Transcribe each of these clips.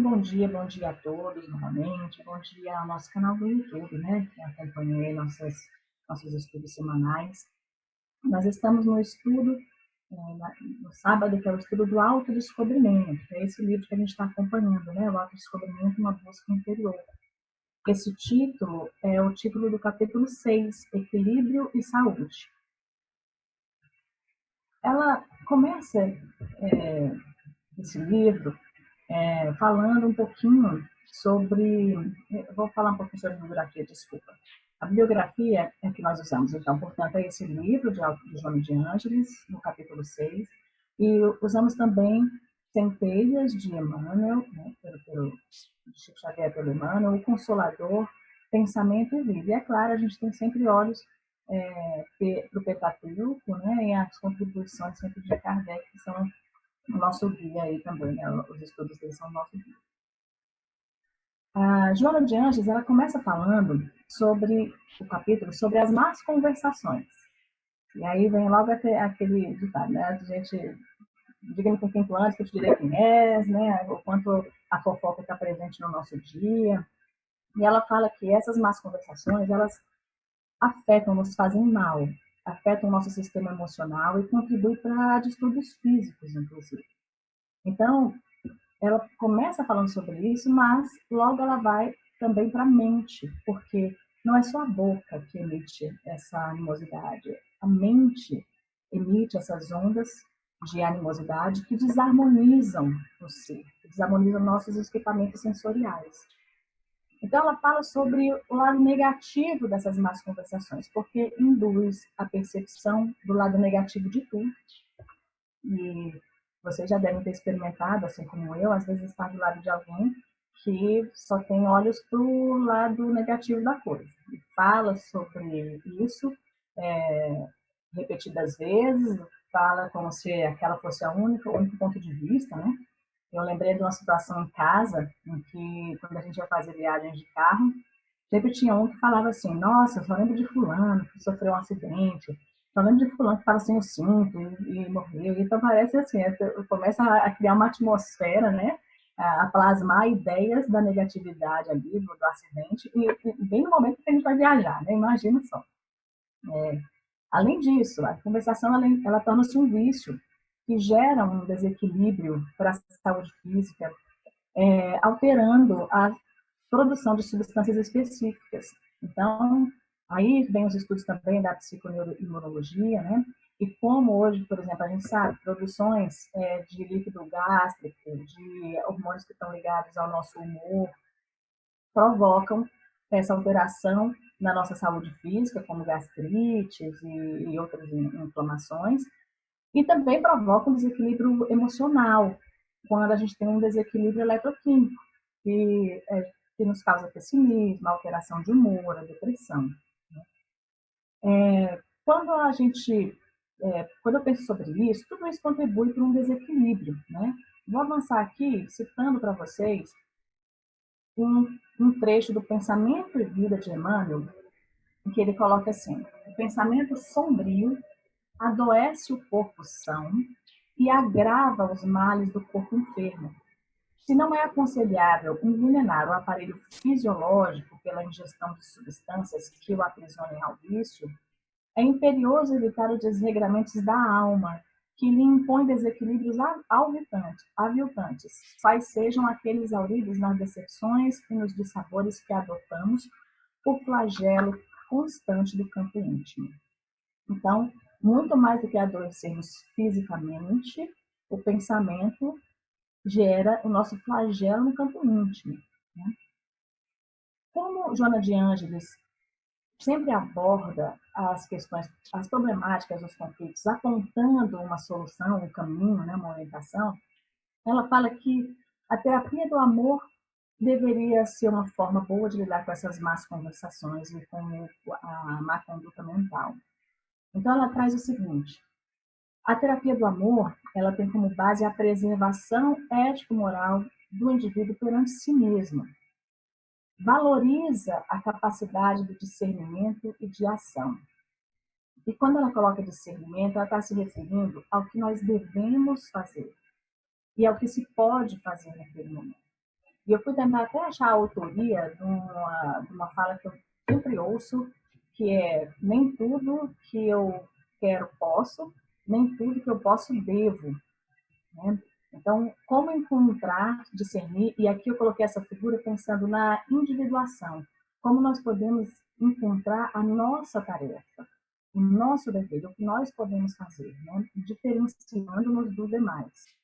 bom dia a todos novamente, bom dia ao nosso canal do YouTube, né, que acompanha aí nossos estudos semanais. Nós estamos no estudo, no sábado, que é o estudo do autodescobrimento, que é esse livro que a gente está acompanhando, né, o autodescobrimento, uma busca interior. Esse título é o título do capítulo 6, Equilíbrio e Saúde. Ela começa esse livro falando um pouquinho sobre... Vou falar um pouquinho sobre a bibliografia, desculpa. A bibliografia é que nós usamos, então, portanto, é esse livro de Joana de Ângeles, no capítulo 6, e usamos também Centelhas de Emmanuel, né, pelo Chico Xavier, pelo Emmanuel, O Consolador, Pensamento e Vida. E, é claro, a gente tem sempre olhos para o Pentateuco, né, e as contribuições sempre de Kardec, que são o nosso guia aí também, né? Os estudos deles são o nosso guia. A Joana de Ângeles, ela começa falando sobre o capítulo, sobre as más conversações. E aí vem logo aquele ditado, né? A gente, diga-me com quem tu andas, que eu te direi quem és, né? O quanto a fofoca está presente no nosso dia. E ela fala que essas más conversações, elas afetam, nos fazem mal, afetam o nosso sistema emocional e contribuem para distúrbios físicos, inclusive. Então, ela começa falando sobre isso, mas logo ela vai também para a mente, porque não é só a boca que emite essa animosidade, a mente emite essas ondas de animosidade que desarmonizam o ser, que desarmonizam nossos equipamentos sensoriais. Então ela fala sobre o lado negativo dessas más conversações, porque induz a percepção do lado negativo de tudo. E vocês já devem ter experimentado, assim como eu, às vezes estar do lado de alguém que só tem olhos para o lado negativo da coisa. E fala sobre isso repetidas vezes, fala como se aquela fosse o único ponto de vista, né? Eu lembrei de uma situação em casa, em que, quando a gente ia fazer viagens de carro, sempre tinha um que falava assim: nossa, eu só lembro de fulano que sofreu um acidente, só lembro de fulano que estava sem o cinto e morreu. Então parece assim, começa a criar uma atmosfera, né? A plasmar ideias da negatividade ali, do acidente, e bem no momento que a gente vai viajar, né? Imagina só. Além disso, a conversação ela torna-se um vício que gera um desequilíbrio para a saúde física, alterando a produção de substâncias específicas. Então, aí vem os estudos também da psiconeuroimunologia, né? E como hoje, por exemplo, a gente sabe, produções de líquido gástrico, de hormônios que estão ligados ao nosso humor, provocam essa alteração na nossa saúde física, como gastrites e outras inflamações, e também provocam um desequilíbrio emocional, quando a gente tem um desequilíbrio eletroquímico, que nos causa pessimismo, alteração de humor, a depressão. Quando a gente, quando eu penso sobre isso, tudo isso contribui para um desequilíbrio, né? Vou avançar aqui citando para vocês um trecho do Pensamento e Vida de Emmanuel, em que ele coloca assim: o pensamento sombrio adoece o corpo são e agrava os males do corpo enfermo. Se não é aconselhável envenenar o aparelho fisiológico pela ingestão de substâncias que o aprisionem ao vício, é imperioso evitar os desregramentos da alma, que lhe impõem desequilíbrios aviltantes, quais sejam aqueles auridos nas decepções e nos dissabores que adotamos, o flagelo constante do campo íntimo. Então, muito mais do que adoecermos fisicamente, o pensamento gera o nosso flagelo no campo íntimo. Né? Como Joana de Ângeles sempre aborda as questões, as problemáticas dos conflitos, apontando uma solução, um caminho, né, uma orientação, ela fala que a terapia do amor deveria ser uma forma boa de lidar com essas más conversações e com a má conduta mental. Então, ela traz o seguinte: a terapia do amor, ela tem como base a preservação ético-moral do indivíduo perante si mesmo. Valoriza a capacidade de discernimento e de ação. E quando ela coloca discernimento, ela está se referindo ao que nós devemos fazer e ao que se pode fazer naquele momento. E eu fui tentar até achar a autoria de uma fala que eu sempre ouço, que é: nem tudo que eu quero posso, nem tudo que eu posso devo. Né? Então, como encontrar, discernir, e aqui eu coloquei essa figura pensando na individuação, como nós podemos encontrar a nossa tarefa, o nosso dever, o que nós podemos fazer, né? Diferenciando-nos dos demais.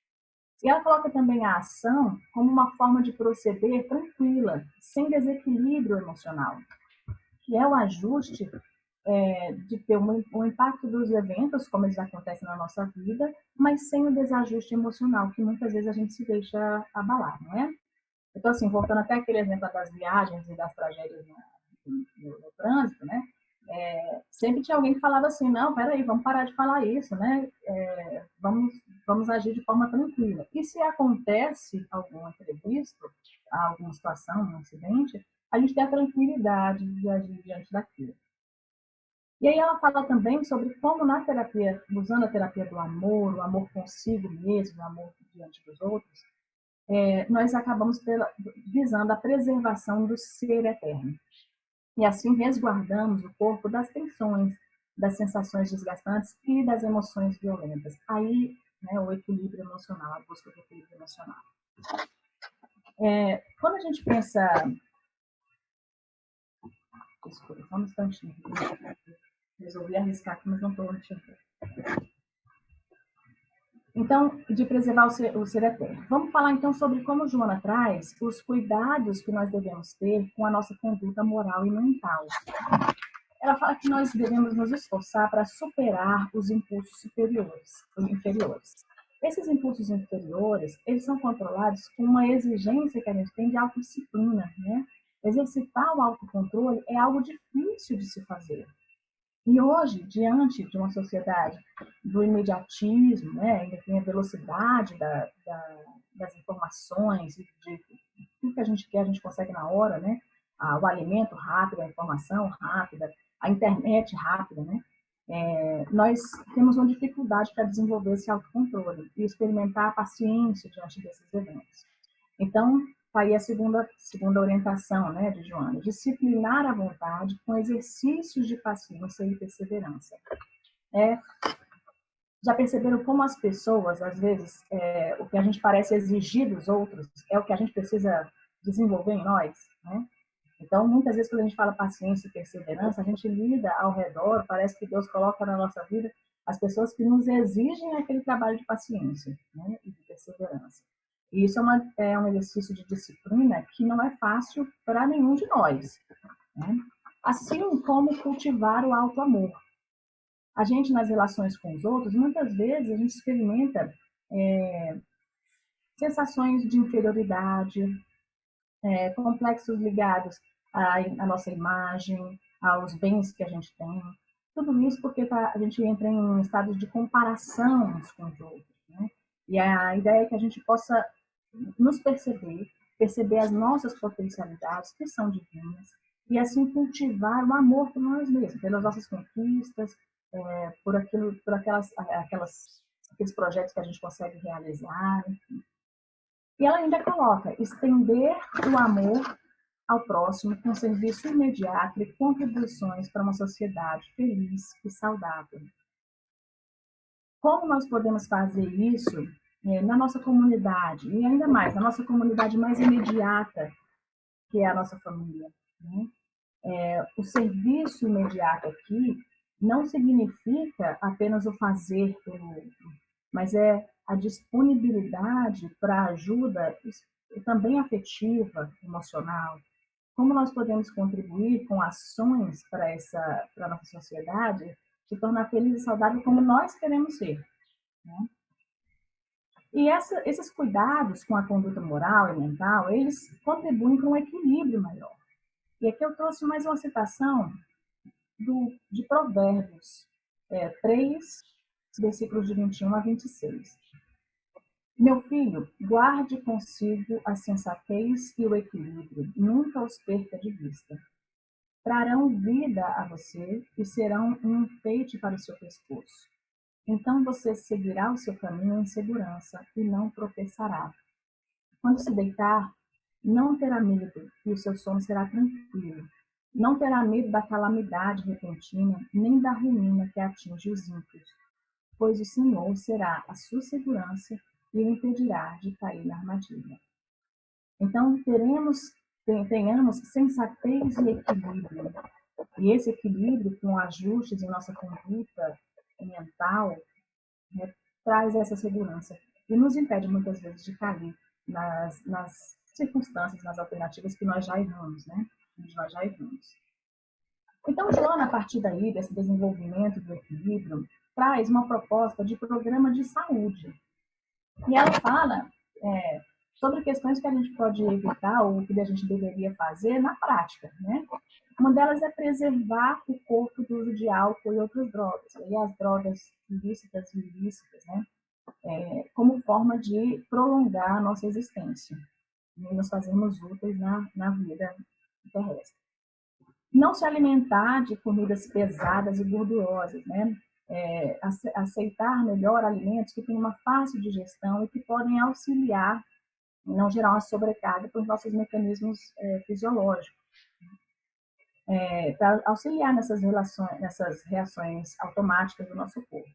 E ela coloca também a ação como uma forma de proceder tranquila, sem desequilíbrio emocional, que é o ajuste de ter um impacto dos eventos, como eles acontecem na nossa vida, mas sem o desajuste emocional, que muitas vezes a gente se deixa abalar, não é? Então, assim, voltando até aquele exemplo das viagens e das tragédias no trânsito, né? Sempre tinha alguém que falava assim: não, peraí, vamos parar de falar isso, né? Vamos agir de forma tranquila. E se acontece algum imprevisto, alguma situação, um acidente, a gente tem a tranquilidade de agir diante daquilo. E aí ela fala também sobre como na terapia, usando a terapia do amor, o amor consigo mesmo, o amor diante dos outros, nós acabamos visando a preservação do ser eterno. E assim resguardamos o corpo das tensões, das sensações desgastantes e das emoções violentas. Aí, né, o equilíbrio emocional, a busca do equilíbrio emocional. Quando a gente pensa... Desculpa, só um instantinho. Resolvi arriscar aqui, mas não estou enxergando. Então, de preservar o ser eterno. Vamos falar então sobre como Joana traz os cuidados que nós devemos ter com a nossa conduta moral e mental. Ela fala que nós devemos nos esforçar para superar os impulsos inferiores. Esses impulsos inferiores, eles são controlados com uma exigência que a gente tem de autodisciplina, né? Exercitar o autocontrole é algo difícil de se fazer. E hoje, diante de uma sociedade do imediatismo, né, ainda tem a velocidade das informações, de tudo que a gente quer, a gente consegue na hora, né? O alimento rápido, a informação rápida, a internet rápida, né? Nós temos uma dificuldade para desenvolver esse autocontrole e experimentar a paciência diante desses eventos. Então, está aí a segunda orientação, né, de Joana: disciplinar a vontade com exercícios de paciência e perseverança. Já perceberam como as pessoas, às vezes, o que a gente parece exigir dos outros é o que a gente precisa desenvolver em nós, né? Então, muitas vezes, quando a gente fala paciência e perseverança, a gente lida ao redor, parece que Deus coloca na nossa vida as pessoas que nos exigem aquele trabalho de paciência, né, e de perseverança. E isso é um exercício de disciplina que não é fácil para nenhum de nós, né? Assim como cultivar o auto-amor. A gente, nas relações com os outros, muitas vezes a gente experimenta sensações de inferioridade, complexos ligados à nossa imagem, aos bens que a gente tem. Tudo isso porque a gente entra em estados de comparação uns com os outros, né? E a ideia é que a gente possa nos perceber as nossas potencialidades, que são divinas, e assim cultivar o amor por nós mesmos, pelas nossas conquistas, por aqueles projetos que a gente consegue realizar, enfim. E ela ainda coloca: estender o amor ao próximo com serviço imediato e contribuições para uma sociedade feliz e saudável. Como nós podemos fazer isso na nossa comunidade, e ainda mais na nossa comunidade mais imediata, que é a nossa família, né? O serviço imediato aqui não significa apenas o fazer pelo outro, mas é a disponibilidade para ajuda também afetiva, emocional. Como nós podemos contribuir com ações para a nossa sociedade se tornar feliz e saudável como nós queremos ser, né? E esses cuidados com a conduta moral e mental, eles contribuem para um equilíbrio maior. E aqui eu trouxe mais uma citação de Provérbios 3, versículos de 21 a 26. Meu filho, guarde consigo a sensatez e o equilíbrio, nunca os perca de vista. Trarão vida a você e serão um enfeite para o seu pescoço. Então você seguirá o seu caminho em segurança e não tropeçará. Quando se deitar, Não terá medo, e o seu sono será tranquilo. Não terá medo da calamidade repentina, nem da ruína que atinge os ímpios, pois o Senhor será a sua segurança e o impedirá de cair na armadilha. Então, tenhamos sensatez e equilíbrio. E esse equilíbrio, com ajustes em nossa conduta mental, né, traz essa segurança e nos impede muitas vezes de cair nas circunstâncias, nas alternativas que nós já erramos, né? Nós já erramos. Então, Joana, a partir daí, desse desenvolvimento do equilíbrio, traz uma proposta de programa de saúde. E ela fala sobre questões que a gente pode evitar ou que a gente deveria fazer na prática, né? Uma delas é preservar o corpo do uso de álcool e outras drogas, e as drogas ilícitas e ilícitas, né? Como forma de prolongar a nossa existência e nos fazermos úteis na vida terrestre. Não se alimentar de comidas pesadas e gordurosas, né? Aceitar melhor alimentos que têm uma fácil digestão e que podem auxiliar em não gerar uma sobrecarga para os nossos mecanismos fisiológicos, para auxiliar nessas reações automáticas do nosso corpo.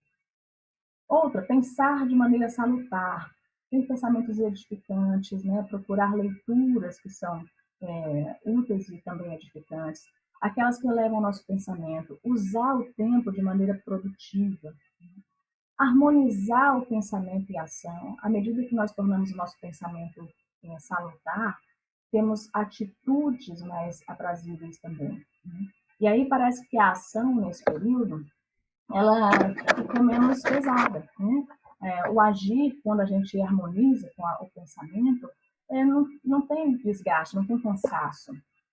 Outra, pensar de maneira salutar, ter pensamentos edificantes, né? Procurar leituras que são úteis e também edificantes, aquelas que elevam o nosso pensamento, usar o tempo de maneira produtiva, harmonizar o pensamento e a ação. À medida que nós tornamos o nosso pensamento salutar, temos atitudes mais aprazíveis também. Né? E aí parece que a ação nesse período ela fica menos pesada. Né? O agir, quando a gente harmoniza com o pensamento, não tem desgaste, não tem cansaço.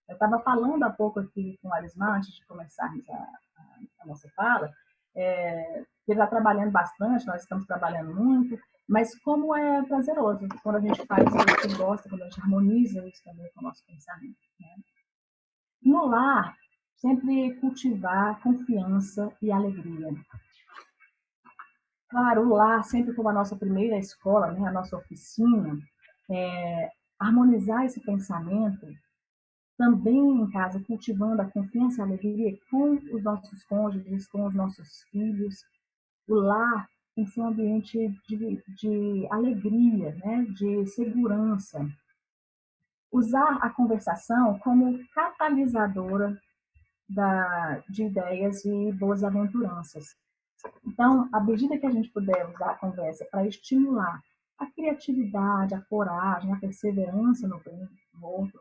Eu estava falando há pouco aqui com o Arismar, antes de começarmos a nossa fala, ele está trabalhando bastante, nós estamos trabalhando muito, mas como é prazeroso quando a gente faz isso que gosta, quando a gente harmoniza isso também com o nosso pensamento. Né? No lar, sempre cultivar confiança e alegria. Claro, o lar, sempre como a nossa primeira escola, né, a nossa oficina, harmonizar esse pensamento também em casa, cultivando a confiança e a alegria com os nossos cônjuges, com os nossos filhos. O lar tem que ser um ambiente de alegria, né, de segurança. Usar a conversação como catalisadora de ideias e boas aventuranças. Então, à medida que a gente puder usar a conversa para estimular a criatividade, a coragem, a perseverança no bem do outro,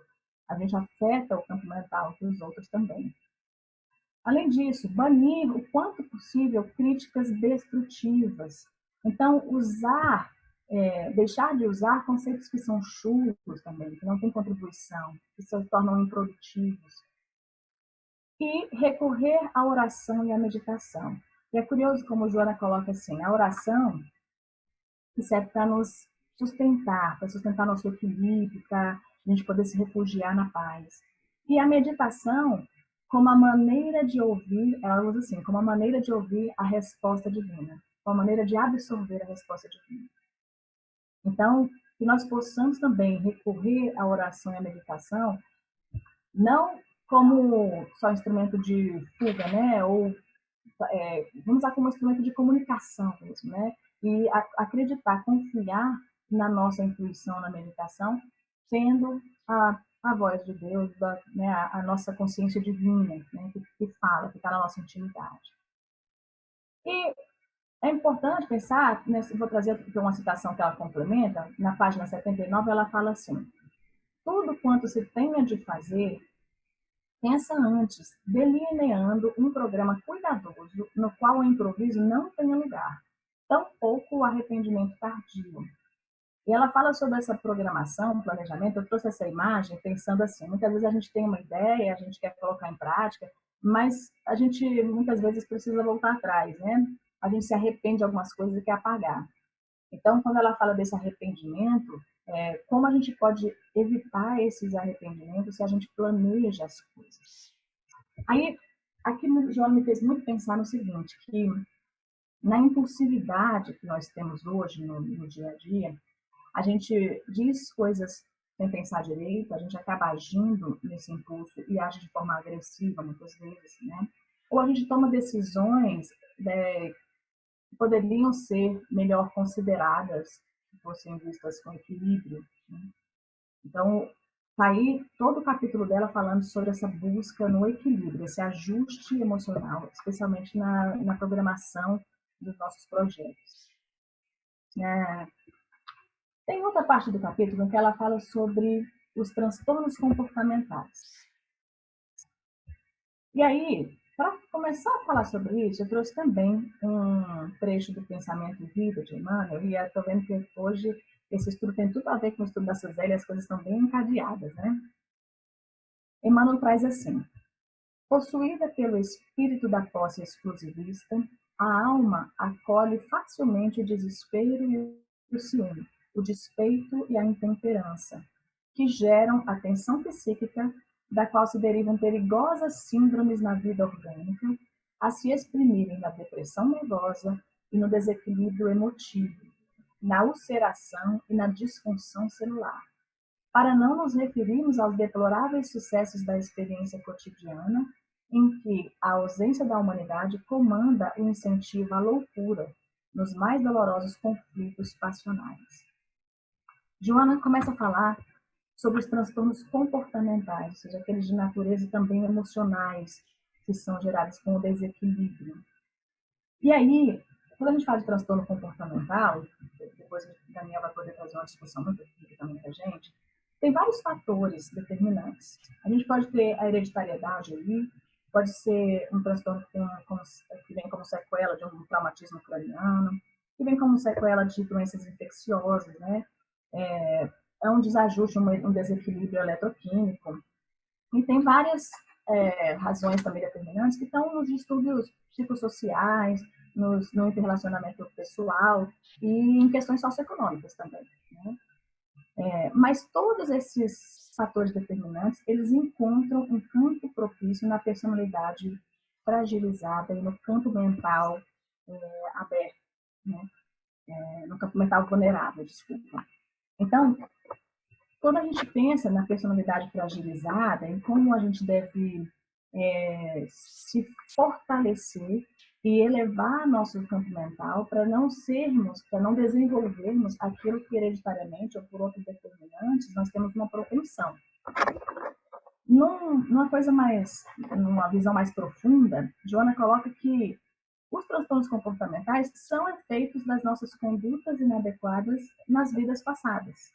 a gente afeta o campo mental dos outros também. Além disso, banir o quanto possível críticas destrutivas. Então, deixar de usar conceitos que são chulos também, que não têm contribuição, que se tornam improdutivos. E recorrer à oração e à meditação. E é curioso como Joana coloca assim, a oração que serve para nos sustentar, para sustentar nosso equilíbrio, para a gente poder se refugiar na paz. E a meditação como a maneira de ouvir, ela usa assim, como a maneira de ouvir a resposta divina, como a maneira de absorver a resposta divina. Então, que nós possamos também recorrer à oração e à meditação, não como só instrumento de fuga, né? Ou vamos usar como instrumento de comunicação mesmo, né? E acreditar, confiar na nossa intuição, na meditação, sendo a voz de Deus, né? a nossa consciência divina, né? que fala, que está na nossa intimidade. E é importante pensar, vou trazer aqui uma citação que ela complementa, na página 79, ela fala assim, tudo quanto se tenha de fazer, pensa antes, delineando um programa cuidadoso no qual o improviso não tenha lugar, tampouco o arrependimento tardio. E ela fala sobre essa programação, planejamento. Eu trouxe essa imagem pensando assim, muitas vezes a gente tem uma ideia, a gente quer colocar em prática, mas a gente muitas vezes precisa voltar atrás, né? A gente se arrepende de algumas coisas e quer apagar. Então, quando ela fala desse arrependimento, como a gente pode evitar esses arrependimentos se a gente planeja as coisas? Aí, aqui o João me fez muito pensar no seguinte, que na impulsividade que nós temos hoje no dia a dia, a gente diz coisas sem pensar direito, a gente acaba agindo nesse impulso e age de forma agressiva, muitas vezes, né? Ou a gente toma decisões que poderiam ser melhor consideradas, se fossem vistas com equilíbrio, né? Então, tá aí todo o capítulo dela falando sobre essa busca no equilíbrio, esse ajuste emocional, especialmente na programação dos nossos projetos. Tem outra parte do capítulo em que ela fala sobre os transtornos comportamentais. E aí, para começar a falar sobre isso, eu trouxe também um trecho do Pensamento e Vida de Emmanuel, e estou vendo que hoje esse estudo tem tudo a ver com o estudo da Suzeli, as coisas estão bem encadeadas, né? Emmanuel traz assim: possuída pelo espírito da posse exclusivista, a alma acolhe facilmente o desespero e o ciúme, o despeito e a intemperança, que geram a tensão psíquica, da qual se derivam perigosas síndromes na vida orgânica, a se exprimirem na depressão nervosa e no desequilíbrio emotivo, na ulceração e na disfunção celular. Para não nos referirmos aos deploráveis sucessos da experiência cotidiana, em que a ausência da humanidade comanda e incentiva a loucura nos mais dolorosos conflitos passionais. Joana começa a falar sobre os transtornos comportamentais, ou seja, aqueles de natureza também emocionais, que são gerados com o desequilíbrio. E aí, quando a gente fala de transtorno comportamental, depois a Daniel vai poder fazer uma discussão muito rica também com a gente, tem vários fatores determinantes. A gente pode ter a hereditariedade ali, pode ser um transtorno que vem como sequela de um traumatismo craniano, que vem como sequela de doenças infecciosas, né? É um desajuste, um desequilíbrio eletroquímico. E tem várias razões também determinantes que estão nos distúrbios psicossociais, no interrelacionamento pessoal e em questões socioeconômicas também, né? Mas todos esses fatores determinantes, eles encontram um campo propício na personalidade fragilizada e no campo mental aberto, né? No campo mental vulnerável, desculpa. Então, quando a gente pensa na personalidade fragilizada, em como a gente deve se fortalecer e elevar nosso campo mental para não desenvolvermos aquilo que hereditariamente ou por outros determinantes nós temos uma propensão. Numa visão mais profunda, Joana coloca que os transtornos comportamentais são efeitos das nossas condutas inadequadas nas vidas passadas.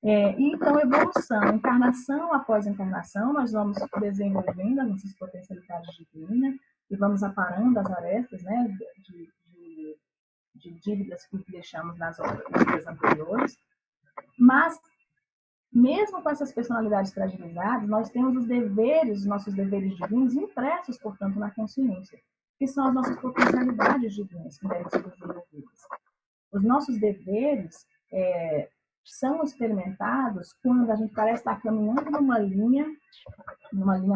Então, evolução, encarnação após encarnação, nós vamos desenvolvendo as nossas potencialidades divinas e vamos aparando as arestas, né, de dívidas que deixamos nas vidas anteriores. Mas, mesmo com essas personalidades fragilizadas, nós temos os nossos deveres divinos impressos, portanto, na consciência, que são as nossas potencialidades divinas que devem ser desenvolvidas. Os nossos deveres são experimentados quando a gente parece estar caminhando numa linha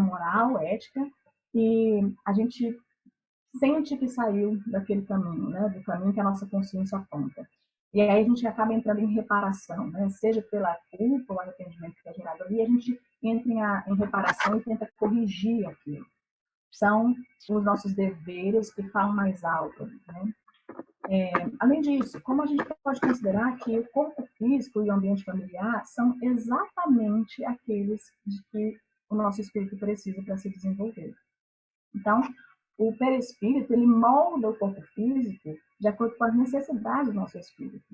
moral, ética, e a gente sente que saiu daquele caminho, né, do caminho que a nossa consciência aponta. E aí a gente acaba entrando em reparação, né, seja pela culpa ou arrependimento que é gerado ali, a gente entra em reparação e tenta corrigir aquilo. São os nossos deveres que falam mais alto, né? Além disso, como a gente pode considerar que o corpo físico e o ambiente familiar são exatamente aqueles de que o nosso espírito precisa para se desenvolver. Então, o perispírito, ele molda o corpo físico de acordo com as necessidades do nosso espírito.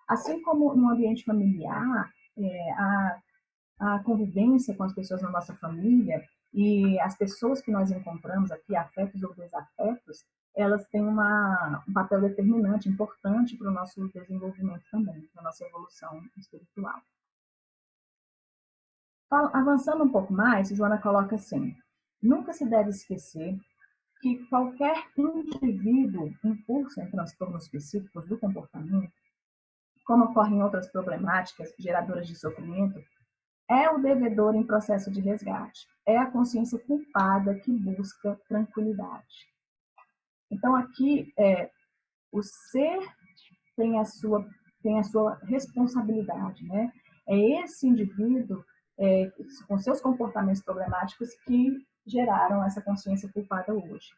Assim como no ambiente familiar, a convivência com as pessoas na nossa família e as pessoas que nós encontramos aqui, afetos ou desafetos, elas têm um papel determinante, importante para o nosso desenvolvimento também, para a nossa evolução espiritual. Avançando um pouco mais, Joana coloca assim: nunca se deve esquecer que qualquer indivíduo impulsa em transtornos específicos do comportamento, como ocorrem outras problemáticas geradoras de sofrimento, é o devedor em processo de resgate, é a consciência culpada que busca tranquilidade. Então, aqui, o ser tem a sua responsabilidade, né? É esse indivíduo, com seus comportamentos problemáticos, que geraram essa consciência culpada hoje.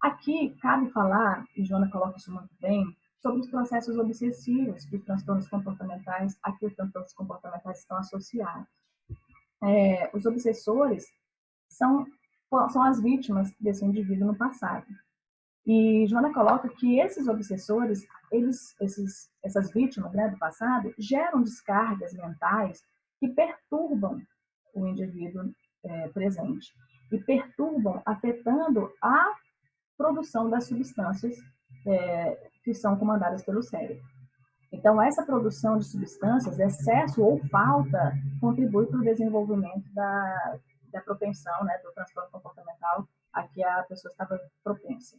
Aqui cabe falar, e Joana coloca isso muito bem, sobre os processos obsessivos que os transtornos comportamentais, a que os transtornos comportamentais estão associados. Os obsessores são as vítimas desse indivíduo no passado. E Joana coloca que esses obsessores, essas vítimas, né, do passado, geram descargas mentais que perturbam o indivíduo presente e perturbam, afetando a produção das substâncias que são comandadas pelo cérebro. Então, essa produção de substâncias, excesso ou falta, contribui para o desenvolvimento da propensão, né, do transtorno comportamental a que a pessoa estava propensa.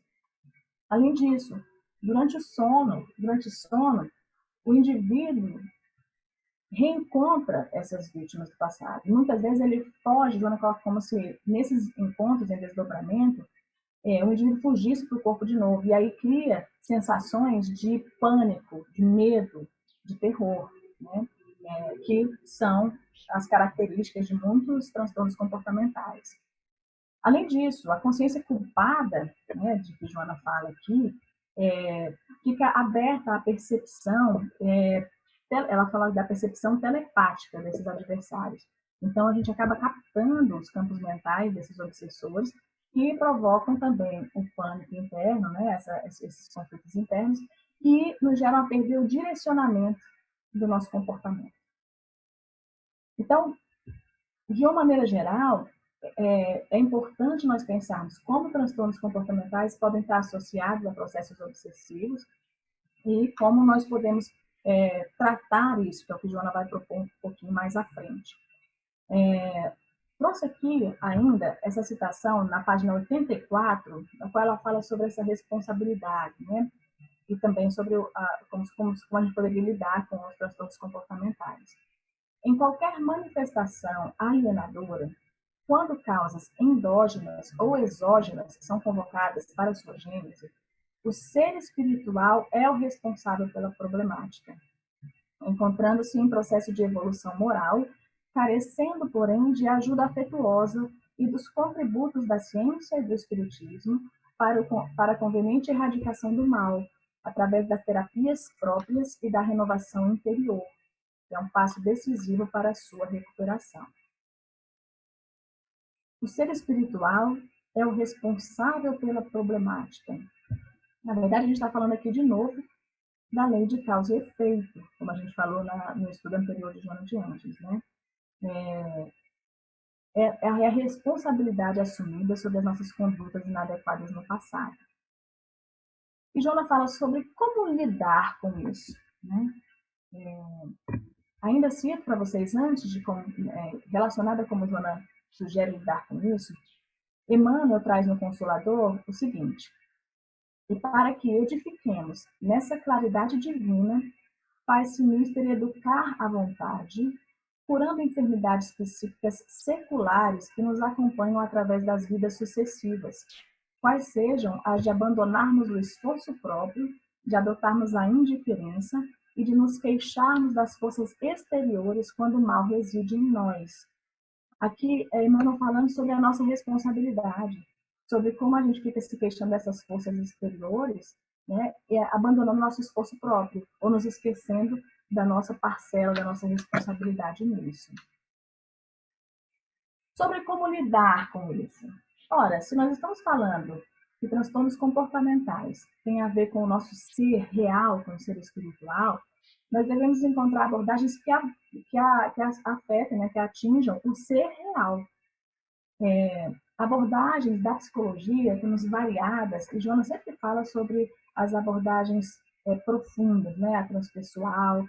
Além disso, durante o sono, o indivíduo reencontra essas vítimas do passado. E muitas vezes ele foge, Joana coloca como se nesses encontros em desdobramento, o indivíduo fugisse para o corpo de novo. E aí cria sensações de pânico, de medo, de terror, né? Que são as características de muitos transtornos comportamentais. Além disso, a consciência culpada, né, de que Joana fala aqui, fica aberta à percepção, ela fala da percepção telepática desses adversários. Então, a gente acaba captando os campos mentais desses obsessores que provocam também o pânico interno, né, esses conflitos internos, e nos geram a perder o direcionamento do nosso comportamento. Então, de uma maneira geral, é importante nós pensarmos como transtornos comportamentais podem estar associados a processos obsessivos e como nós podemos tratar isso, que é o que a Joana vai propor um pouquinho mais à frente. Trouxe aqui ainda essa citação na página 84, na qual ela fala sobre essa responsabilidade, né? E também sobre como a gente poderia lidar com os transtornos comportamentais. Em qualquer manifestação alienadora, quando causas endógenas ou exógenas são convocadas para sua gênese, o ser espiritual é o responsável pela problemática, encontrando-se em processo de evolução moral, carecendo, porém, de ajuda afetuosa e dos contributos da ciência e do espiritismo para a conveniente erradicação do mal, através das terapias próprias e da renovação interior, que é um passo decisivo para a sua recuperação. O ser espiritual é o responsável pela problemática. Na verdade, a gente está falando aqui de novo da lei de causa e efeito, como a gente falou no estudo anterior de Joana de Anjos, né? É a responsabilidade assumida sobre as nossas condutas inadequadas no passado. E Joana fala sobre como lidar com isso, né? Ainda cito para vocês, antes de relacionada a como Joana sugere lidar com isso, Emmanuel traz no Consolador o seguinte: e para que edifiquemos nessa claridade divina, faz-se mister educar à vontade, curando enfermidades específicas seculares que nos acompanham através das vidas sucessivas, quais sejam as de abandonarmos o esforço próprio, de adotarmos a indiferença e de nos queixarmos das forças exteriores quando o mal reside em nós. Aqui é Emmanuel falando sobre a nossa responsabilidade, sobre como a gente fica se queixando dessas forças exteriores, né, e abandonando nosso esforço próprio, ou nos esquecendo da nossa parcela, da nossa responsabilidade nisso. Sobre como lidar com isso. Ora, se nós estamos falando que transtornos comportamentais têm a ver com o nosso ser real, com o ser espiritual, nós devemos encontrar abordagens que afetem, né, que atinjam o ser real. Abordagens da psicologia, temos variadas, e Joana sempre fala sobre as abordagens profundas, né, a transpessoal,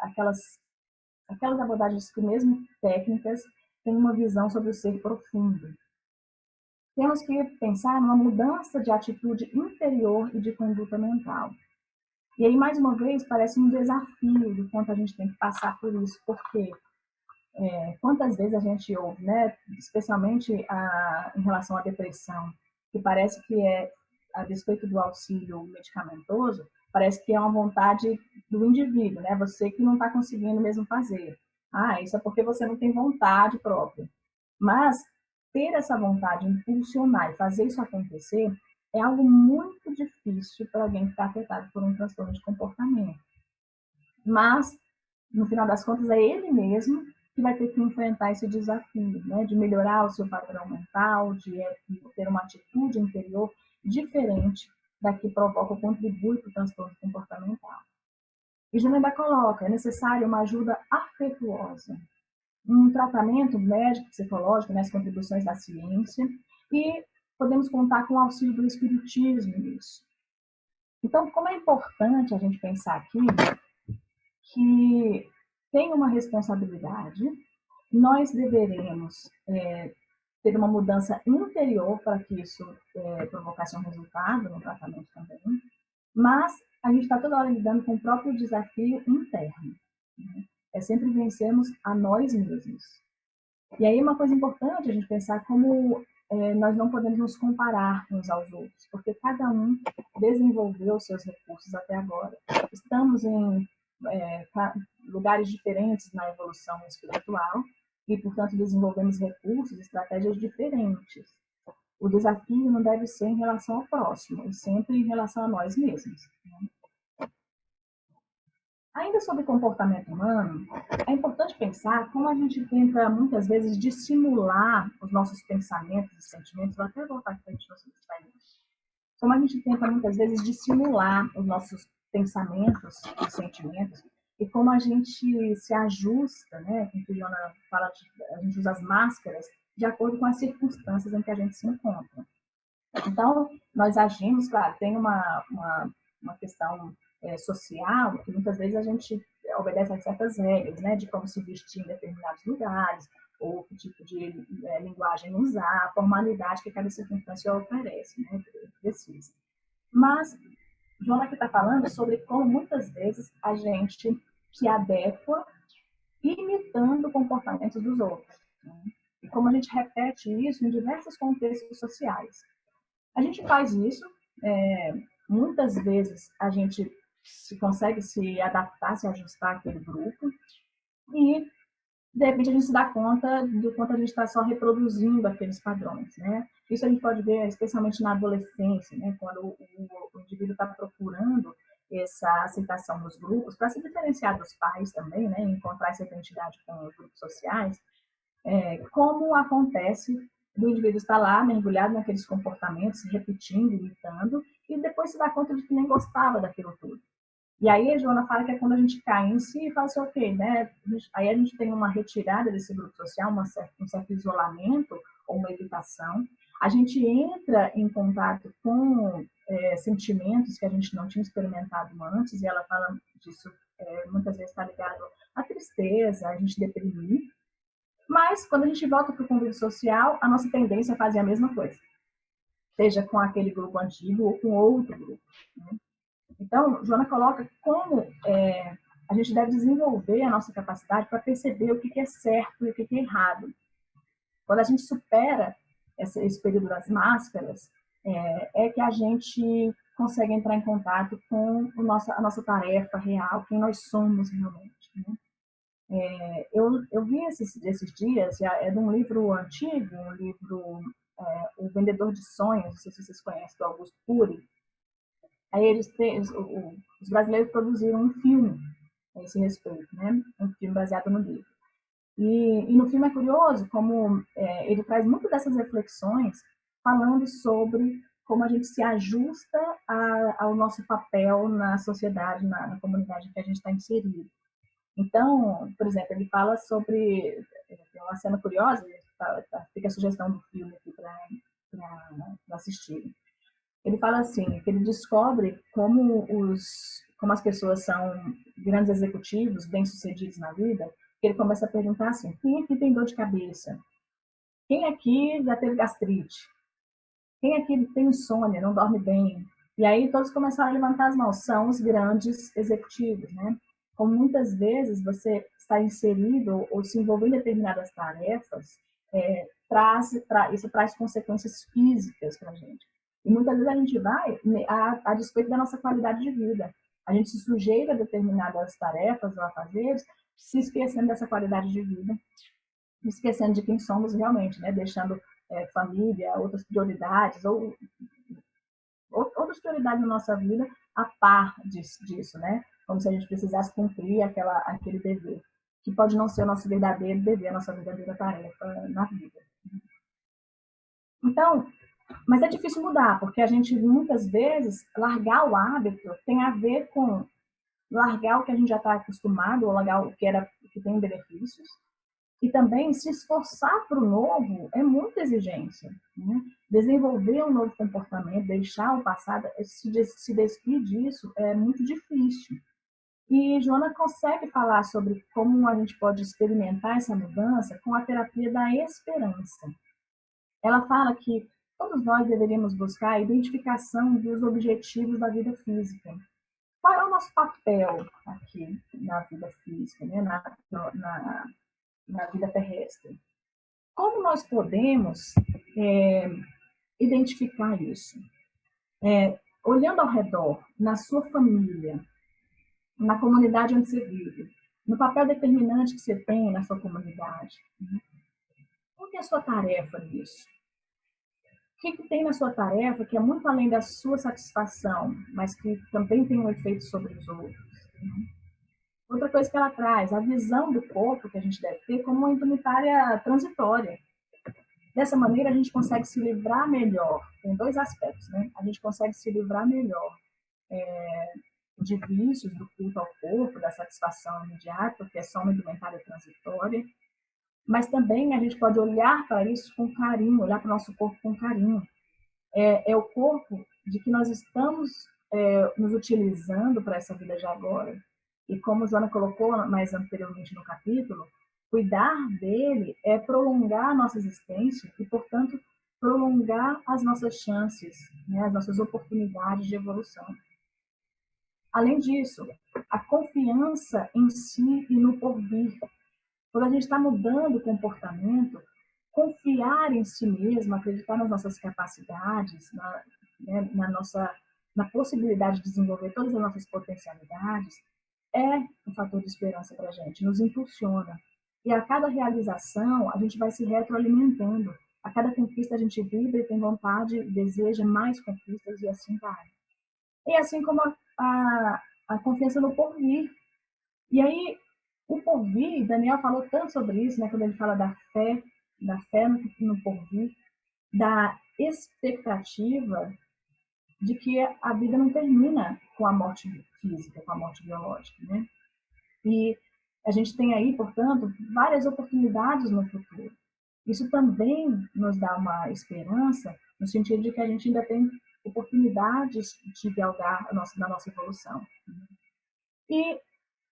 aquelas abordagens que, mesmo técnicas, têm uma visão sobre o ser profundo. Temos que pensar numa mudança de atitude interior e de conduta mental. E aí, mais uma vez, parece um desafio do quanto a gente tem que passar por isso, porque quantas vezes a gente ouve, né, especialmente em relação à depressão, que parece que a despeito do auxílio medicamentoso, parece que é uma vontade do indivíduo, né? Você que não está conseguindo mesmo fazer. Ah, isso é porque você não tem vontade própria. Mas ter essa vontade, impulsionar e fazer isso acontecer é algo muito difícil para alguém que está afetado por um transtorno de comportamento. Mas, no final das contas, é ele mesmo que vai ter que enfrentar esse desafio, né? De melhorar o seu padrão mental, de ter uma atitude interior diferente da que provoca ou contribui para o transtorno comportamental. E Júnior ainda coloca, é necessário uma ajuda afetuosa, um tratamento médico, psicológico, né, as contribuições da ciência, e podemos contar com o auxílio do espiritismo nisso. Então, como é importante a gente pensar aqui que tem uma responsabilidade, nós deveremos ter uma mudança interior para que isso provocasse um resultado no tratamento também, mas a gente está toda hora lidando com o próprio desafio interno. Né? É sempre vencermos a nós mesmos. E aí uma coisa importante a gente pensar como nós não podemos nos comparar uns aos outros, porque cada um desenvolveu seus recursos até agora. Estamos em lugares diferentes na evolução espiritual e, portanto, desenvolvemos recursos, estratégias diferentes. O desafio não deve ser em relação ao próximo, e sempre em relação a nós mesmos. Ainda sobre comportamento humano, é importante pensar como a gente tenta, muitas vezes, dissimular os nossos pensamentos e sentimentos. Vou até voltar aqui para a gente não se distrair. Como a gente tenta, muitas vezes, dissimular os nossos pensamentos e sentimentos e como a gente se ajusta, né? Como a Juliana fala, a gente usa as máscaras de acordo com as circunstâncias em que a gente se encontra. Então, nós agimos, claro, tem uma questão social, que muitas vezes a gente obedece a certas regras, né, de como se vestir em determinados lugares, ou que tipo de linguagem usar, a formalidade que cada circunstância oferece, né, precisa. Mas, Joana aqui está falando sobre como muitas vezes a gente se adequa imitando comportamentos dos outros. Né? E como a gente repete isso em diversos contextos sociais. A gente faz isso, muitas vezes a gente consegue se adaptar, se ajustar àquele grupo, e de repente a gente se dá conta do quanto a gente está só reproduzindo aqueles padrões, né? Isso a gente pode ver especialmente na adolescência, né? Quando o indivíduo está procurando essa aceitação nos grupos, para se diferenciar dos pais também, né? Encontrar essa identidade com os grupos sociais, como acontece do indivíduo estar lá mergulhado naqueles comportamentos, repetindo, imitando, e depois se dá conta de que nem gostava daquilo tudo. E aí a Joana fala que é quando a gente cai em si e fala assim, ok, né? Aí a gente tem uma retirada desse grupo social, um certo isolamento ou uma evitação. A gente entra em contato com sentimentos que a gente não tinha experimentado antes, e ela fala disso, muitas vezes está ligado à tristeza, a gente deprimir. Mas, quando a gente volta para o convívio social, a nossa tendência é fazer a mesma coisa, seja com aquele grupo antigo ou com outro grupo. Né? Então, Joana coloca como a gente deve desenvolver a nossa capacidade para perceber o que é certo e o que é errado. Quando a gente supera esse período das máscaras, que a gente consegue entrar em contato com a nossa tarefa real, quem nós somos realmente. Né? Eu vi esses dias, é de um livro antigo, um livro, O Vendedor de Sonhos, não sei se vocês conhecem, do Augusto Cury. Aí os brasileiros produziram um filme a esse respeito, né? Um filme baseado no livro. E no filme é curioso como ele traz muito dessas reflexões falando sobre como a gente se ajusta ao nosso papel na sociedade, na comunidade em que a gente está inserido. Então, por exemplo, ele fala sobre. Tem uma cena curiosa, fica a sugestão do filme aqui para assistir. Ele fala assim, que ele descobre como as pessoas são grandes executivos, bem-sucedidos na vida, que ele começa a perguntar assim, quem aqui tem dor de cabeça? Quem aqui já teve gastrite? Quem aqui tem insônia, não dorme bem? E aí todos começaram a levantar as mãos, são os grandes executivos, né? Como muitas vezes você está inserido ou se envolver em determinadas tarefas, isso traz consequências físicas para a gente. E muitas vezes a gente vai a despeito da nossa qualidade de vida. A gente se sujeita a determinadas tarefas ou afazeres, se esquecendo dessa qualidade de vida, esquecendo de quem somos realmente, né? Deixando família, outras prioridades, ou outras prioridades na nossa vida a par disso, né? Como se a gente precisasse cumprir aquele dever, que pode não ser o nosso verdadeiro dever, a nossa verdadeira tarefa na vida. Então, mas é difícil mudar, porque a gente, muitas vezes, largar o hábito tem a ver com largar o que a gente já está acostumado, ou largar o que tem benefícios, e também se esforçar para o novo é muita exigência. Né? Desenvolver um novo comportamento, deixar o passado, se despir disso é muito difícil. E Joana consegue falar sobre como a gente pode experimentar essa mudança com a terapia da esperança. Ela fala que todos nós deveríamos buscar a identificação dos objetivos da vida física. Qual é o nosso papel aqui na vida física, né? na vida terrestre? Como nós podemos identificar isso? Olhando ao redor, na sua família, na comunidade onde você vive, no papel determinante que você tem na sua comunidade. Né? Qual é a sua tarefa nisso? O que tem na sua tarefa que é muito além da sua satisfação, mas que também tem um efeito sobre os outros? Né? Outra coisa que ela traz, a visão do corpo que a gente deve ter como uma indumentaria transitória. Dessa maneira, a gente consegue se livrar melhor. Tem dois aspectos, né? A gente consegue se livrar melhor de vícios, do culto ao corpo, da satisfação imediata, porque é só uma indumentária transitória. Mas também a gente pode olhar para isso com carinho, olhar para o nosso corpo com carinho. É o corpo de que nós estamos nos utilizando para essa vida de agora. E como Joana colocou mais anteriormente no capítulo, cuidar dele é prolongar a nossa existência e, portanto, prolongar as nossas chances, né, as nossas oportunidades de evolução. Além disso, a confiança em si e no porvir. Quando a gente está mudando o comportamento, confiar em si mesmo, acreditar nas nossas capacidades, na possibilidade de desenvolver todas as nossas potencialidades, é um fator de esperança para a gente, nos impulsiona. E a cada realização, a gente vai se retroalimentando. A cada conquista, a gente vibra e tem vontade, deseja mais conquistas e assim vai. E assim como a confiança no porvir. E aí, o porvir, Daniel falou tanto sobre isso, né, quando ele fala da fé no porvir, da expectativa de que a vida não termina com a morte física, com a morte biológica, né? E a gente tem aí, portanto, várias oportunidades no futuro. Isso também nos dá uma esperança, no sentido de que a gente ainda tem oportunidades de galgar na nossa evolução. E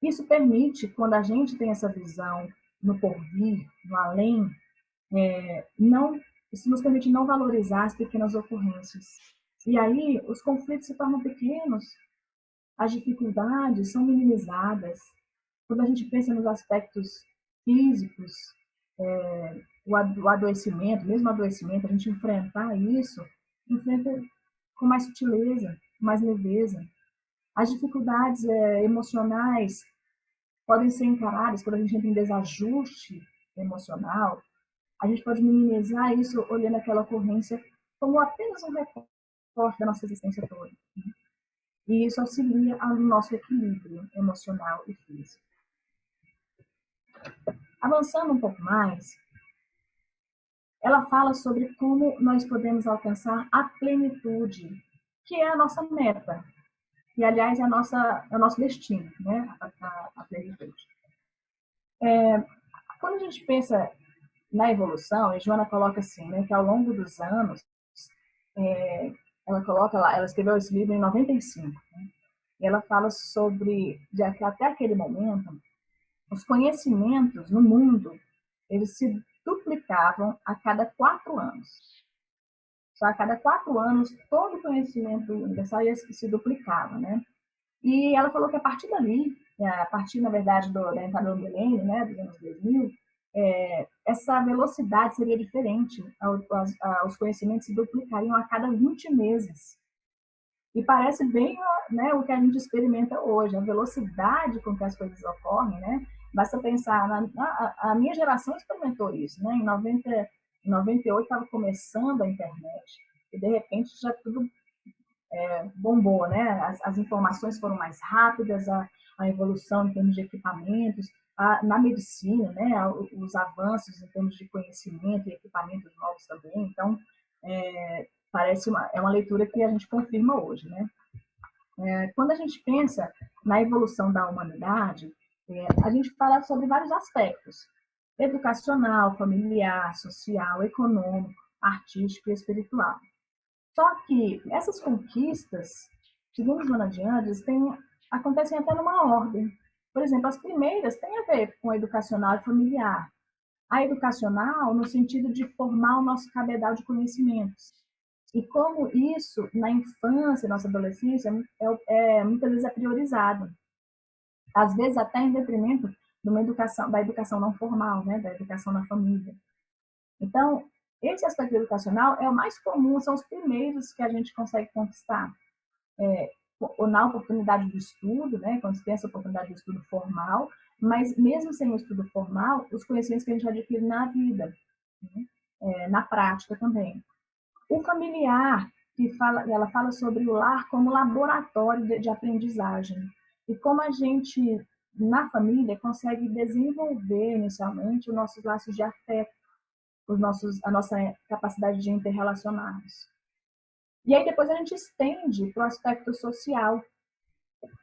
isso permite, quando a gente tem essa visão no porvir, no além, isso nos permite não valorizar as pequenas ocorrências. E aí os conflitos se tornam pequenos, as dificuldades são minimizadas. Quando a gente pensa nos aspectos físicos, o adoecimento, mesmo o adoecimento, a gente enfrentar isso, enfrenta com mais sutileza, com mais leveza. As dificuldades emocionais podem ser encaradas quando a gente entra em desajuste emocional. A gente pode minimizar isso olhando aquela ocorrência como apenas um recorte da nossa existência toda. E isso auxilia ao nosso equilíbrio emocional e físico. Avançando um pouco mais, ela fala sobre como nós podemos alcançar a plenitude, que é a nossa meta. E, aliás, é o nosso destino, né? A plenitude. Quando a gente pensa na evolução, a Joana coloca assim, né, que ao longo dos anos, ela escreveu esse livro em 95, né? E ela fala sobre que até aquele momento, os conhecimentos no mundo, eles se duplicavam a cada 4 anos. Só a cada 4 anos, todo o conhecimento universal se duplicava, né? E ela falou que a partir dali, a partir, na verdade, da entrada do milênio, né, dos anos 2000, essa velocidade seria diferente. Os conhecimentos se duplicariam a cada 20 meses. E parece bem, né, o que a gente experimenta hoje, a velocidade com que as coisas ocorrem, né? Basta pensar, a minha geração experimentou isso, né? Em 98 estava começando a internet, e de repente já tudo bombou, né? As informações foram mais rápidas, a evolução em termos de equipamentos, na medicina, né? Os avanços em termos de conhecimento e equipamentos novos também. Então, parece é uma leitura que a gente confirma hoje, né? Quando a gente pensa na evolução da humanidade, a gente fala sobre vários aspectos: educacional, familiar, social, econômico, artístico e espiritual. Só que essas conquistas, segundo Joana de Andes, acontecem até numa ordem. Por exemplo, as primeiras têm a ver com a educacional e familiar. A educacional no sentido de formar o nosso cabedal de conhecimentos. E como isso, na infância, nossa adolescência, muitas vezes é priorizado. Às vezes até em detrimento da educação não formal, né? Da educação na família. Então, esse aspecto educacional é o mais comum, são os primeiros que a gente consegue conquistar. Ou na oportunidade do estudo, né, quando se tem essa oportunidade do estudo formal, mas mesmo sem o estudo formal, os conhecimentos que a gente adquire na vida, né, na prática também. O familiar, ela fala sobre o lar como laboratório de aprendizagem, e como a gente, na família, consegue desenvolver inicialmente os nossos laços de afeto, a nossa capacidade de interrelacionarmos. E aí depois a gente estende para o aspecto social.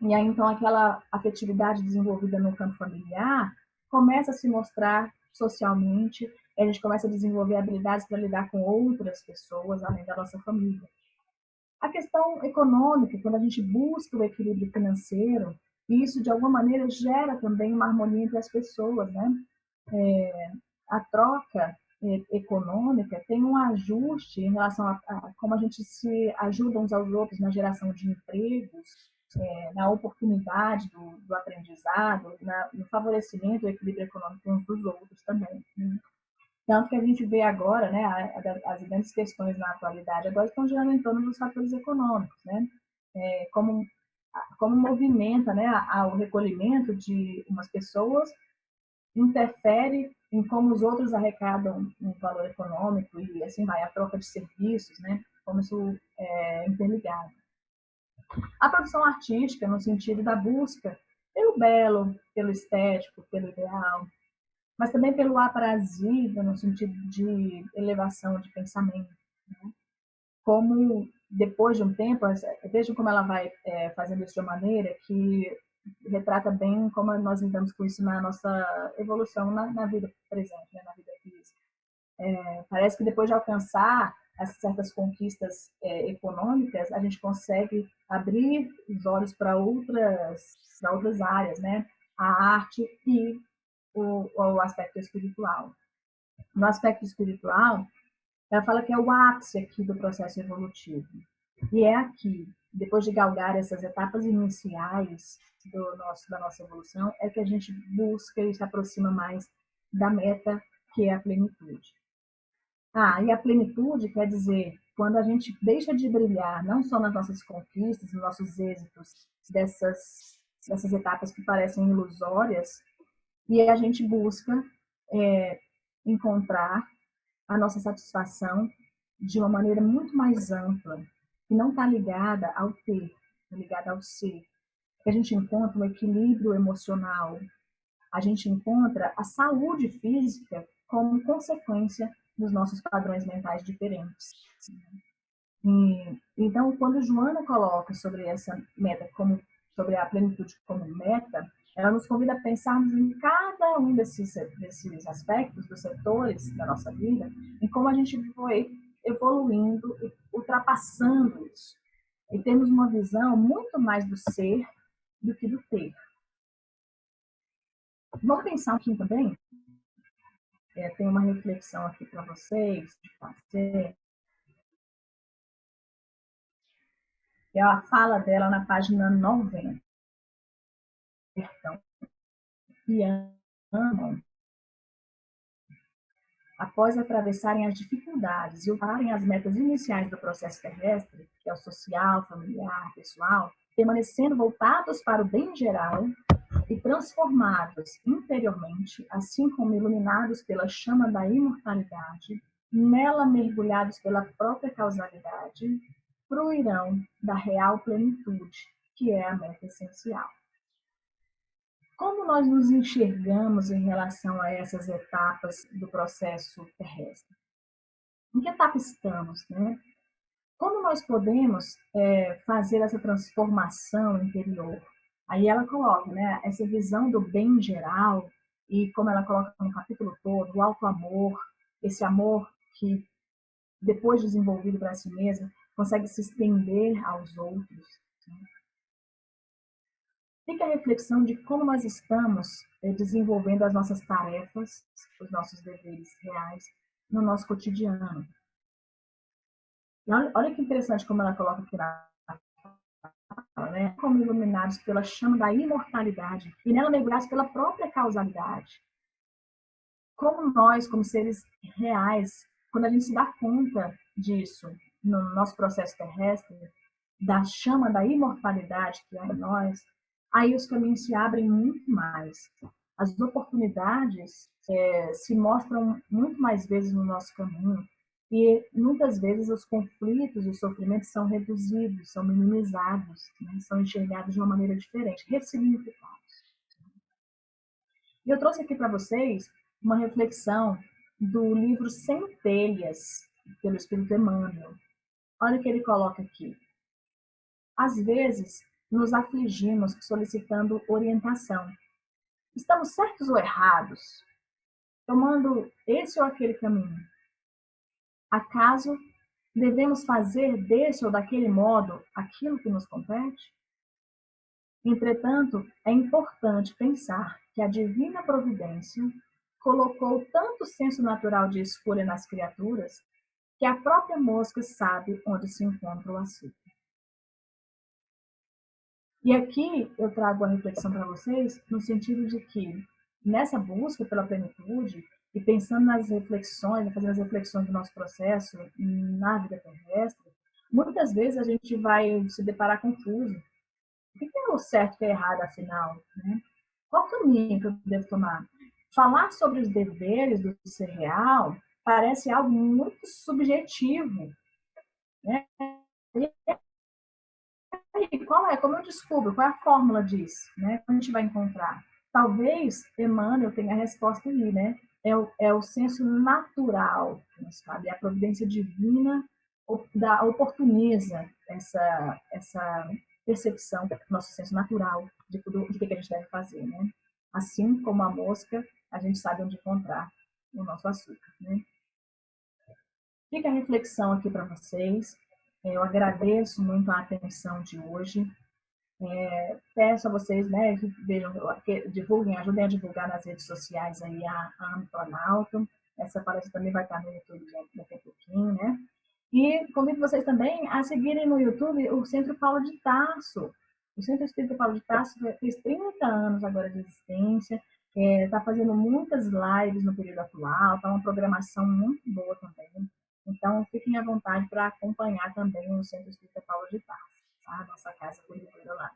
E aí então aquela afetividade desenvolvida no campo familiar começa a se mostrar socialmente, a gente começa a desenvolver habilidades para lidar com outras pessoas além da nossa família. A questão econômica, quando a gente busca o equilíbrio financeiro, isso de alguma maneira gera também uma harmonia entre as pessoas, né? A troca econômica tem um ajuste em relação a como a gente se ajuda uns aos outros na geração de empregos, na oportunidade do aprendizado, no favorecimento do equilíbrio econômico uns dos outros também. Né? Tanto que a gente vê agora, né, as grandes questões na atualidade agora estão girando em torno dos fatores econômicos, né? Como movimenta, né, o recolhimento de umas pessoas interfere em como os outros arrecadam um valor econômico e assim vai, a troca de serviços, né? Como isso é interligado. A produção artística, no sentido da busca pelo belo, pelo estético, pelo ideal, mas também pelo aprazível, no sentido de elevação de pensamento. Né? Como, depois de um tempo, vejam como ela vai fazendo isso de uma maneira que retrata bem como nós lidamos com isso na nossa evolução na vida presente, né? Na vida física. Parece que depois de alcançar certas conquistas econômicas, a gente consegue abrir os olhos para outras áreas, né? A arte e o aspecto espiritual. No aspecto espiritual, ela fala que é o ápice aqui do processo evolutivo. E é aqui, depois de galgar essas etapas iniciais da nossa evolução, é que a gente busca e se aproxima mais da meta, que é a plenitude. E a plenitude quer dizer quando a gente deixa de brilhar, não só nas nossas conquistas, nos nossos êxitos, dessas etapas que parecem ilusórias, e a gente busca encontrar a nossa satisfação de uma maneira muito mais ampla, que não está ligada ao ter, está ligada ao ser. Que a gente encontra um equilíbrio emocional, a gente encontra a saúde física como consequência dos nossos padrões mentais diferentes. Então, quando Joana coloca sobre essa meta, sobre a plenitude como meta, ela nos convida a pensarmos em cada um desses aspectos, dos setores da nossa vida, em como a gente foi evoluindo e ultrapassando isso. E temos uma visão muito mais do ser do que do ter. Vamos pensar um pouquinho também? Tem uma reflexão aqui para vocês, de fazer. É a fala dela na página 90. Perdão. Que amam após atravessarem as dificuldades e ultrapassarem as metas iniciais do processo terrestre, que é o social, familiar, pessoal, permanecendo voltados para o bem geral e transformados interiormente, assim como iluminados pela chama da imortalidade, nela mergulhados pela própria causalidade, fruirão da real plenitude, que é a meta essencial. Como nós nos enxergamos em relação a essas etapas do processo terrestre? Em que etapa estamos, né? Como nós podemos fazer essa transformação interior? Aí ela coloca, né, essa visão do bem geral, e como ela coloca no capítulo todo, o auto-amor, esse amor que, depois desenvolvido para si mesmo, consegue se estender aos outros. Né? Fica a reflexão de como nós estamos desenvolvendo as nossas tarefas, os nossos deveres reais no nosso cotidiano. E olha que interessante como ela coloca aqui na né? Como iluminados pela chama da imortalidade e nela mergulhados pela própria causalidade. Como nós, como seres reais, quando a gente se dá conta disso no nosso processo terrestre, da chama da imortalidade que é em nós, aí os caminhos se abrem muito mais. As oportunidades se mostram muito mais vezes no nosso caminho e muitas vezes os conflitos e os sofrimentos são reduzidos, são minimizados, né? São enxergados de uma maneira diferente, ressignificados. E eu trouxe aqui para vocês uma reflexão do livro Centelhas, pelo Espírito Emmanuel. Olha o que ele coloca aqui. Às vezes, nos afligimos solicitando orientação. Estamos certos ou errados? Tomando esse ou aquele caminho? Acaso devemos fazer desse ou daquele modo aquilo que nos compete? Entretanto, é importante pensar que a divina providência colocou tanto senso natural de escolha nas criaturas que a própria mosca sabe onde se encontra o açúcar. E aqui eu trago a reflexão para vocês no sentido de que, nessa busca pela plenitude e pensando nas reflexões, fazendo as reflexões do nosso processo na vida terrestre, muitas vezes a gente vai se deparar confuso. O que é o certo e o errado, afinal? Né? Qual caminho que eu devo tomar? Falar sobre os deveres do ser real parece algo muito subjetivo. Né? E qual é? Como eu descubro? Qual é a fórmula disso? Né? Como a gente vai encontrar? Talvez Emmanuel tenha a resposta ali, né? É o senso natural, sabe? A providência divina oportuniza essa percepção do nosso senso natural de que a gente deve fazer, né? Assim como a mosca, a gente sabe onde encontrar o nosso açúcar, né? Fica a reflexão aqui para vocês. Eu agradeço muito a atenção de hoje. Peço a vocês, né, que vejam, que divulguem, ajudem a divulgar nas redes sociais aí a Planalto. Essa palestra também vai estar no YouTube daqui a pouquinho, né? E convido vocês também a seguirem no YouTube o Centro Paulo de Tarso. O Centro Espírita Paulo de Tarso fez 30 anos agora de existência, está fazendo muitas lives no período atual, está uma programação muito boa também. Então, fiquem à vontade para acompanhar também o Centro Espírita Paulo de Tarso, tá? Nossa casa acolhedora lá.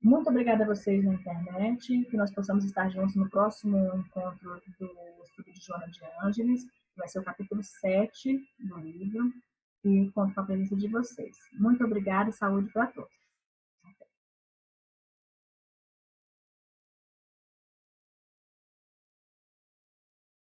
Muito obrigada a vocês na internet, que nós possamos estar juntos no próximo encontro do estudo de Joana de Ângeles, que vai ser o capítulo 7 do livro, e conto com a presença de vocês. Muito obrigada e saúde para todos.